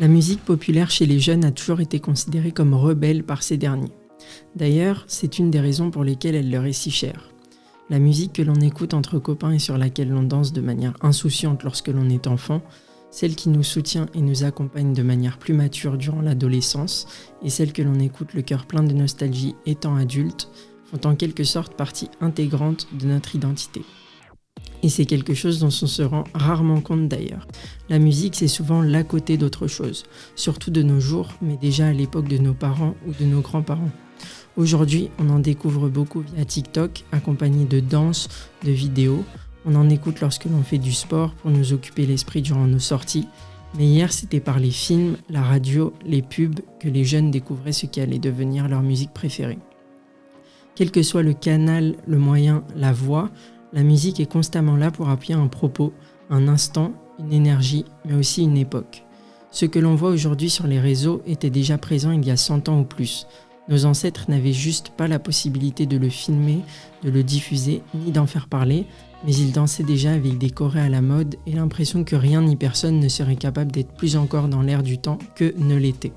La musique populaire chez les jeunes a toujours été considérée comme rebelle par ces derniers. D'ailleurs, c'est une des raisons pour lesquelles elle leur est si chère. La musique que l'on écoute entre copains et sur laquelle l'on danse de manière insouciante lorsque l'on est enfant, celle qui nous soutient et nous accompagne de manière plus mature durant l'adolescence, et celle que l'on écoute le cœur plein de nostalgie étant adulte, font en quelque sorte partie intégrante de notre identité. Et c'est quelque chose dont on se rend rarement compte d'ailleurs. La musique, c'est souvent l'à côté d'autre chose, surtout de nos jours, mais déjà à l'époque de nos parents ou de nos grands-parents. Aujourd'hui, on en découvre beaucoup via TikTok, accompagné de danse, de vidéos. On en écoute lorsque l'on fait du sport pour nous occuper l'esprit durant nos sorties. Mais hier, c'était par les films, la radio, les pubs que les jeunes découvraient ce qui allait devenir leur musique préférée. Quel que soit le canal, le moyen, la voix, la musique est constamment là pour appuyer un propos, un instant, une énergie, mais aussi une époque. Ce que l'on voit aujourd'hui sur les réseaux était déjà présent il y a 100 ans ou plus. Nos ancêtres n'avaient juste pas la possibilité de le filmer, de le diffuser, ni d'en faire parler, mais ils dansaient déjà avec des chorés à la mode et l'impression que rien ni personne ne serait capable d'être plus encore dans l'air du temps que ne l'était.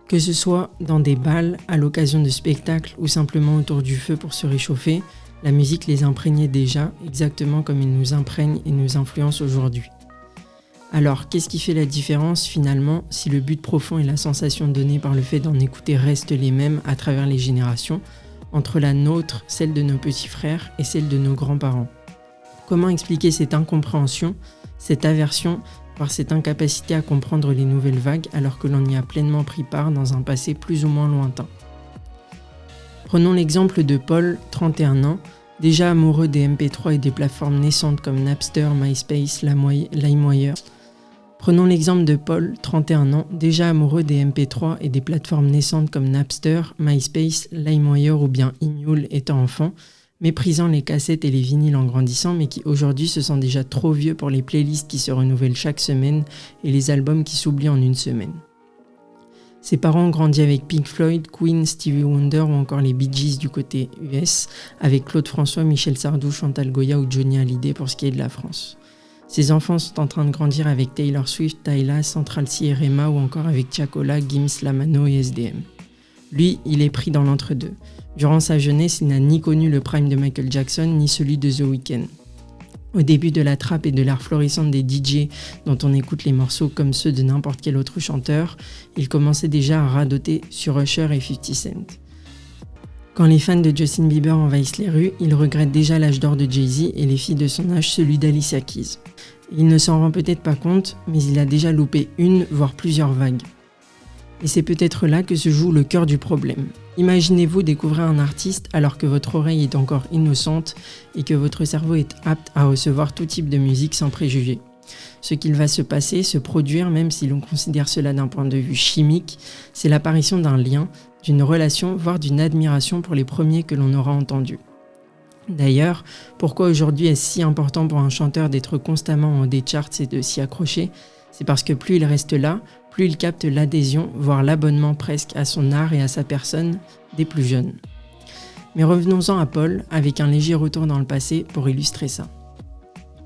Que ce soit dans des bals, à l'occasion de spectacles ou simplement autour du feu pour se réchauffer, la musique les imprégnait déjà, exactement comme il nous imprègne et nous influence aujourd'hui. Alors, qu'est-ce qui fait la différence finalement si le but profond et la sensation donnée par le fait d'en écouter restent les mêmes à travers les générations, entre la nôtre, celle de nos petits frères et celle de nos grands-parents ? Comment expliquer cette incompréhension, cette aversion, voire cette incapacité à comprendre les nouvelles vagues alors que l'on y a pleinement pris part dans un passé plus ou moins lointain ? Prenons l'exemple de Paul, 31 ans, déjà amoureux des MP3 et des plateformes naissantes comme Napster, MySpace, LimeWire. Prenons l'exemple de Paul, 31 ans, déjà amoureux des MP3 et des plateformes naissantes comme Napster, MySpace, LimeWire ou bien eMule étant enfant, méprisant les cassettes et les vinyles en grandissant, mais qui aujourd'hui se sent déjà trop vieux pour les playlists qui se renouvellent chaque semaine et les albums qui s'oublient en une semaine. Ses parents ont grandi avec Pink Floyd, Queen, Stevie Wonder ou encore les Bee Gees du côté US, avec Claude François, Michel Sardou, Chantal Goya ou Johnny Hallyday pour ce qui est de la France. Ses enfants sont en train de grandir avec Taylor Swift, Tyla, Central C et Rema ou encore avec Tiakola, Gims, Lamano et SDM. Lui, il est pris dans l'entre-deux. Durant sa jeunesse, il n'a ni connu le prime de Michael Jackson ni celui de The Weeknd. Au début de la trappe et de l'ère florissante des DJ dont on écoute les morceaux comme ceux de n'importe quel autre chanteur, il commençait déjà à radoter sur Usher et 50 Cent. Quand les fans de Justin Bieber envahissent les rues, il regrette déjà l'âge d'or de Jay-Z et les filles de son âge celui d'Alicia Keys. Il ne s'en rend peut-être pas compte, mais il a déjà loupé une, voire plusieurs vagues. Et c'est peut-être là que se joue le cœur du problème. Imaginez-vous découvrir un artiste alors que votre oreille est encore innocente et que votre cerveau est apte à recevoir tout type de musique sans préjugés. Ce qu'il va se passer, se produire, même si l'on considère cela d'un point de vue chimique, c'est l'apparition d'un lien, d'une relation, voire d'une admiration pour les premiers que l'on aura entendus. D'ailleurs, pourquoi aujourd'hui est-ce si important pour un chanteur d'être constamment en haut des charts et de s'y accrocher ? C'est parce que plus il reste là, plus il capte l'adhésion, voire l'abonnement presque à son art et à sa personne des plus jeunes. Mais revenons-en à Paul, avec un léger retour dans le passé pour illustrer ça.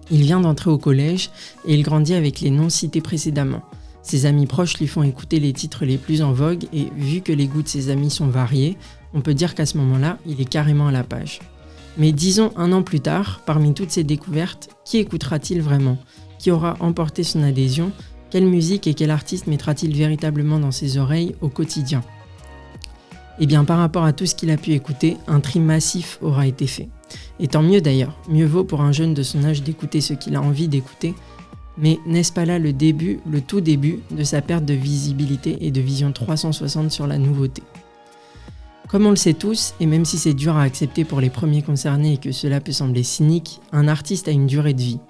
Il vient d'entrer au collège et il grandit avec les noms cités précédemment. Ses amis proches lui font écouter les titres les plus en vogue et vu que les goûts de ses amis sont variés, on peut dire qu'à ce moment-là, il est carrément à la page. Mais disons 1 an plus tard, parmi toutes ces découvertes, qui écoutera-t-il vraiment ? Qui aura emporté son adhésion ? Quelle musique et quel artiste mettra-t-il véritablement dans ses oreilles au quotidien ? Eh bien, par rapport à tout ce qu'il a pu écouter, un tri massif aura été fait. Et tant mieux d'ailleurs, mieux vaut pour un jeune de son âge d'écouter ce qu'il a envie d'écouter. Mais n'est-ce pas là le début, le tout début de sa perte de visibilité et de vision 360 sur la nouveauté ? Comme on le sait tous, et même si c'est dur à accepter pour les premiers concernés et que cela peut sembler cynique, un artiste a une durée de vie.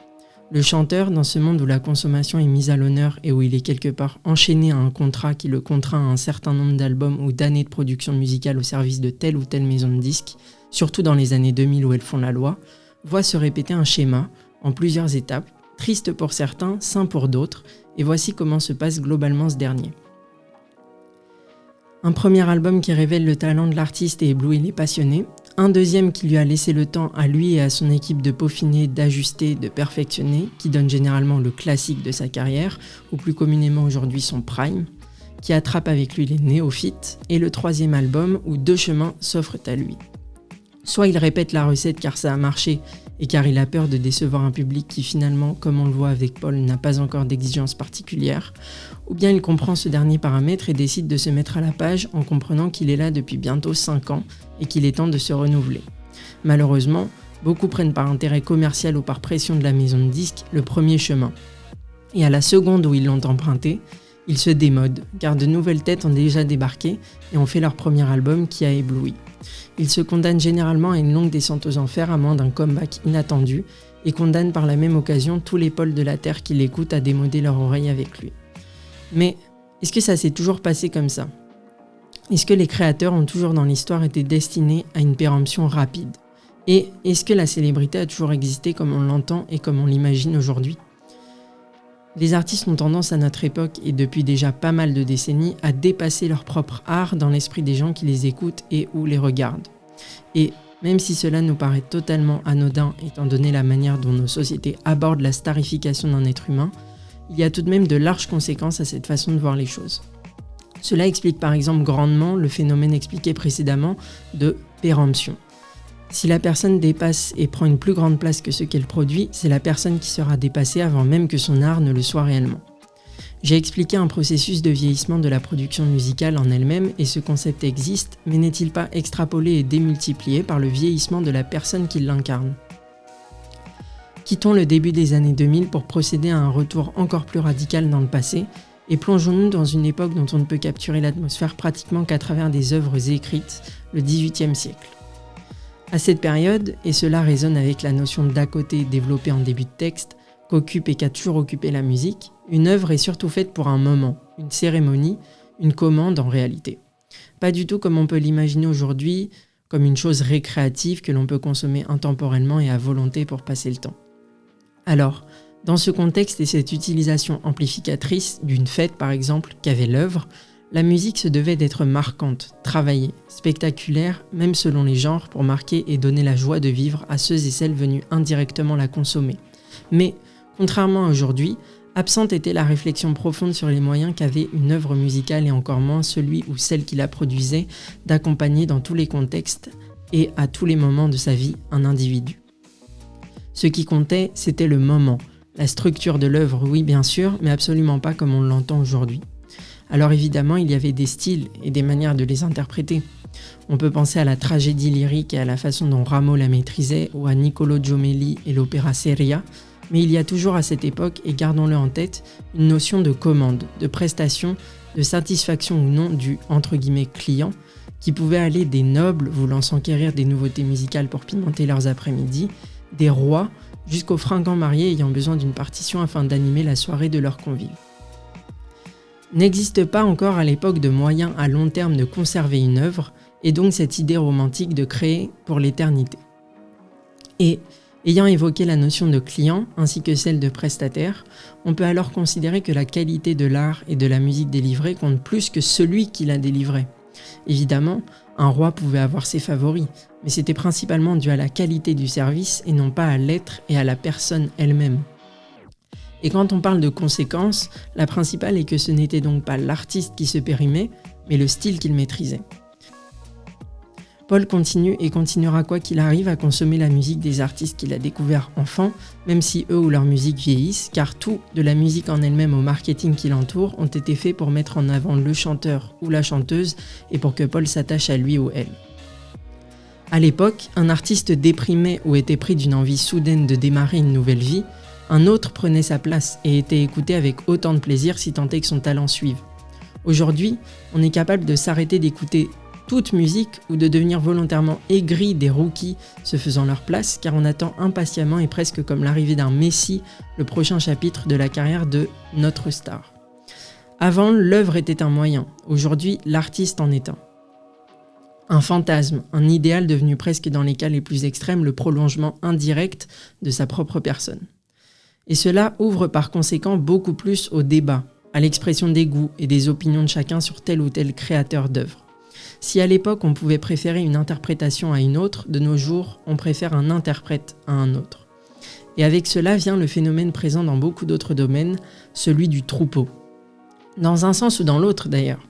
Le chanteur, dans ce monde où la consommation est mise à l'honneur et où il est quelque part enchaîné à un contrat qui le contraint à un certain nombre d'albums ou d'années de production musicale au service de telle ou telle maison de disques, surtout dans les années 2000 où elles font la loi, voit se répéter un schéma en plusieurs étapes, triste pour certains, sain pour d'autres, et voici comment se passe globalement ce dernier. Un premier album qui révèle le talent de l'artiste et éblouit les passionnés, un deuxième qui lui a laissé le temps à lui et à son équipe de peaufiner, d'ajuster, de perfectionner, qui donne généralement le classique de sa carrière, ou plus communément aujourd'hui son prime. qui attrape avec lui les néophytes, et le troisième album où deux chemins s'offrent à lui. Soit il répète la recette car ça a marché et car il a peur de décevoir un public qui finalement, comme on le voit avec Paul, n'a pas encore d'exigence particulière, ou bien il comprend ce dernier paramètre et décide de se mettre à la page en comprenant qu'il est là depuis bientôt 5 ans et qu'il est temps de se renouveler. Malheureusement, beaucoup prennent par intérêt commercial ou par pression de la maison de disques le premier chemin. Et à la seconde où ils l'ont emprunté, ils se démodent, car de nouvelles têtes ont déjà débarqué et ont fait leur premier album qui a ébloui. Ils se condamnent généralement à une longue descente aux enfers à moins d'un comeback inattendu et condamnent par la même occasion tous les pôles de la Terre qui l'écoutent à démoder leur oreille avec lui. Mais est-ce que ça s'est toujours passé comme ça ? Est-ce que les créateurs ont toujours dans l'histoire été destinés à une péremption rapide ? Et est-ce que la célébrité a toujours existé comme on l'entend et comme on l'imagine aujourd'hui ? Les artistes ont tendance à notre époque, et depuis déjà pas mal de décennies, à dépasser leur propre art dans l'esprit des gens qui les écoutent et ou les regardent. Et même si cela nous paraît totalement anodin étant donné la manière dont nos sociétés abordent la starification d'un être humain, il y a tout de même de larges conséquences à cette façon de voir les choses. Cela explique par exemple grandement le phénomène expliqué précédemment de péremption. Si la personne dépasse et prend une plus grande place que ce qu'elle produit, c'est la personne qui sera dépassée avant même que son art ne le soit réellement. J'ai expliqué un processus de vieillissement de la production musicale en elle-même et ce concept existe, mais n'est-il pas extrapolé et démultiplié par le vieillissement de la personne qui l'incarne ? Quittons le début des années 2000 pour procéder à un retour encore plus radical dans le passé et plongeons-nous dans une époque dont on ne peut capturer l'atmosphère pratiquement qu'à travers des œuvres écrites, le XVIIIe siècle. À cette période, et cela résonne avec la notion d'à côté développée en début de texte, qu'occupe et qu'a toujours occupé la musique, une œuvre est surtout faite pour un moment, une cérémonie, une commande en réalité. Pas du tout comme on peut l'imaginer aujourd'hui, comme une chose récréative que l'on peut consommer intemporellement et à volonté pour passer le temps. Alors, dans ce contexte et cette utilisation amplificatrice d'une fête par exemple qu'avait l'œuvre, la musique se devait d'être marquante, travaillée, spectaculaire, même selon les genres, pour marquer et donner la joie de vivre à ceux et celles venus indirectement la consommer. Mais, contrairement à aujourd'hui, absente était la réflexion profonde sur les moyens qu'avait une œuvre musicale et encore moins celui ou celle qui la produisait d'accompagner dans tous les contextes et à tous les moments de sa vie un individu. Ce qui comptait, c'était le moment, la structure de l'œuvre, oui bien sûr, mais absolument pas comme on l'entend aujourd'hui. Alors évidemment, il y avait des styles et des manières de les interpréter. On peut penser à la tragédie lyrique et à la façon dont Rameau la maîtrisait, ou à Niccolò Jommelli et l'opéra seria, mais il y a toujours à cette époque, et gardons-le en tête, une notion de commande, de prestation, de satisfaction ou non du « client », qui pouvait aller des nobles voulant s'enquérir des nouveautés musicales pour pimenter leurs après-midi, des rois, jusqu'aux fringants mariés ayant besoin d'une partition afin d'animer la soirée de leurs convives. N'existe pas encore à l'époque de moyens à long terme de conserver une œuvre, et donc cette idée romantique de créer pour l'éternité. Et, ayant évoqué la notion de client, ainsi que celle de prestataire, on peut alors considérer que la qualité de l'art et de la musique délivrée compte plus que celui qui l'a délivré. Évidemment, un roi pouvait avoir ses favoris, mais c'était principalement dû à la qualité du service et non pas à l'être et à la personne elle-même. Et quand on parle de conséquences, la principale est que ce n'était donc pas l'artiste qui se périmait, mais le style qu'il maîtrisait. Paul continue et continuera quoi qu'il arrive à consommer la musique des artistes qu'il a découverts enfant, même si eux ou leur musique vieillissent, car tout, de la musique en elle-même au marketing qui l'entoure, ont été faits pour mettre en avant le chanteur ou la chanteuse et pour que Paul s'attache à lui ou elle. À l'époque, un artiste déprimé ou était pris d'une envie soudaine de démarrer une nouvelle vie, un autre prenait sa place et était écouté avec autant de plaisir si tant est que son talent suive. Aujourd'hui, on est capable de s'arrêter d'écouter toute musique ou de devenir volontairement aigri des rookies se faisant leur place car on attend impatiemment et presque comme l'arrivée d'un messie le prochain chapitre de la carrière de notre star. Avant, l'œuvre était un moyen, aujourd'hui l'artiste en est un. Un fantasme, un idéal devenu presque dans les cas les plus extrêmes le prolongement indirect de sa propre personne. Et cela ouvre par conséquent beaucoup plus au débat, à l'expression des goûts et des opinions de chacun sur tel ou tel créateur d'œuvre. Si à l'époque on pouvait préférer une interprétation à une autre, de nos jours on préfère un interprète à un autre. Et avec cela vient le phénomène présent dans beaucoup d'autres domaines, celui du troupeau. Dans un sens ou dans l'autre d'ailleurs,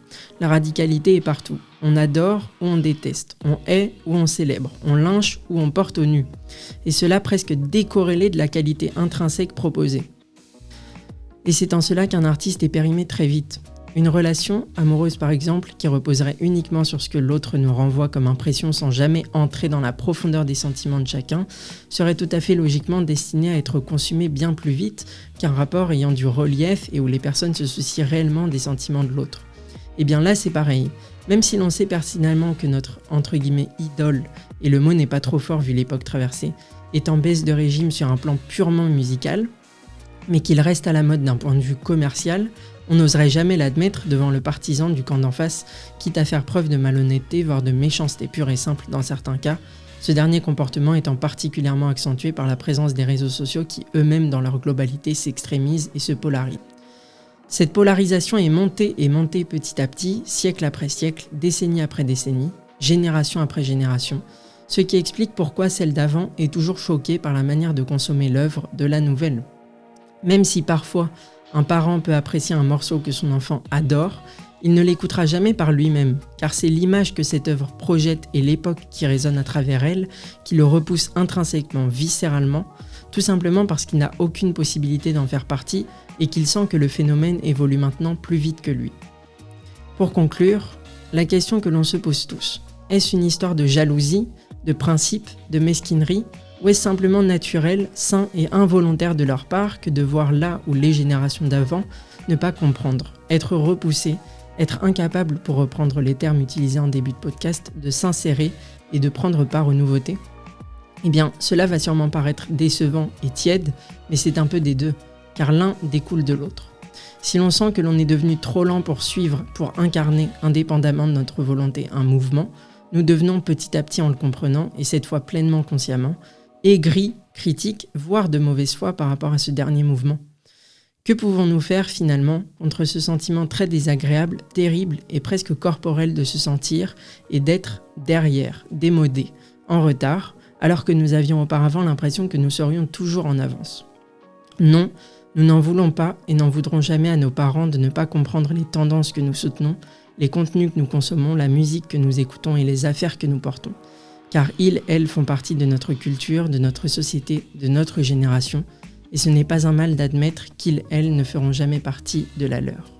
la radicalité est partout. On adore ou on déteste, on hait ou on célèbre, on lynche ou on porte au nu. Et cela presque décorrélé de la qualité intrinsèque proposée. Et c'est en cela qu'un artiste est périmé très vite. Une relation amoureuse par exemple, qui reposerait uniquement sur ce que l'autre nous renvoie comme impression sans jamais entrer dans la profondeur des sentiments de chacun, serait tout à fait logiquement destinée à être consumée bien plus vite qu'un rapport ayant du relief et où les personnes se soucient réellement des sentiments de l'autre. Et bien là c'est pareil, même si l'on sait personnellement que notre entre guillemets idole, et le mot n'est pas trop fort vu l'époque traversée, est en baisse de régime sur un plan purement musical, mais qu'il reste à la mode d'un point de vue commercial, on n'oserait jamais l'admettre devant le partisan du camp d'en face, quitte à faire preuve de malhonnêteté, voire de méchanceté pure et simple dans certains cas, ce dernier comportement étant particulièrement accentué par la présence des réseaux sociaux qui eux-mêmes dans leur globalité s'extrémisent et se polarisent. Cette polarisation est montée petit à petit, siècle après siècle, décennie après décennie, génération après génération, ce qui explique pourquoi celle d'avant est toujours choquée par la manière de consommer l'œuvre de la nouvelle. Même si parfois, un parent peut apprécier un morceau que son enfant adore, il ne l'écoutera jamais par lui-même, car c'est l'image que cette œuvre projette et l'époque qui résonne à travers elle qui le repousse intrinsèquement, viscéralement, tout simplement parce qu'il n'a aucune possibilité d'en faire partie et qu'il sent que le phénomène évolue maintenant plus vite que lui. Pour conclure, la question que l'on se pose tous, est-ce une histoire de jalousie, de principe, de mesquinerie ? Ou est-ce simplement naturel, sain et involontaire de leur part que de voir là où les générations d'avant ne pas comprendre, être repoussé, être incapable, pour reprendre les termes utilisés en début de podcast, de s'insérer et de prendre part aux nouveautés ? Eh bien, cela va sûrement paraître décevant et tiède, mais c'est un peu des deux, car l'un découle de l'autre. Si l'on sent que l'on est devenu trop lent pour suivre, pour incarner, indépendamment de notre volonté, un mouvement, nous devenons petit à petit en le comprenant, et cette fois pleinement consciemment, aigris, critiques, voire de mauvaise foi par rapport à ce dernier mouvement. Que pouvons-nous faire finalement contre ce sentiment très désagréable, terrible et presque corporel de se sentir et d'être derrière, démodé, en retard, alors que nous avions auparavant l'impression que nous serions toujours en avance ? Non, nous n'en voulons pas et n'en voudrons jamais à nos parents de ne pas comprendre les tendances que nous soutenons, les contenus que nous consommons, la musique que nous écoutons et les affaires que nous portons. Car ils, elles, font partie de notre culture, de notre société, de notre génération, et ce n'est pas un mal d'admettre qu'ils, elles, ne feront jamais partie de la leur.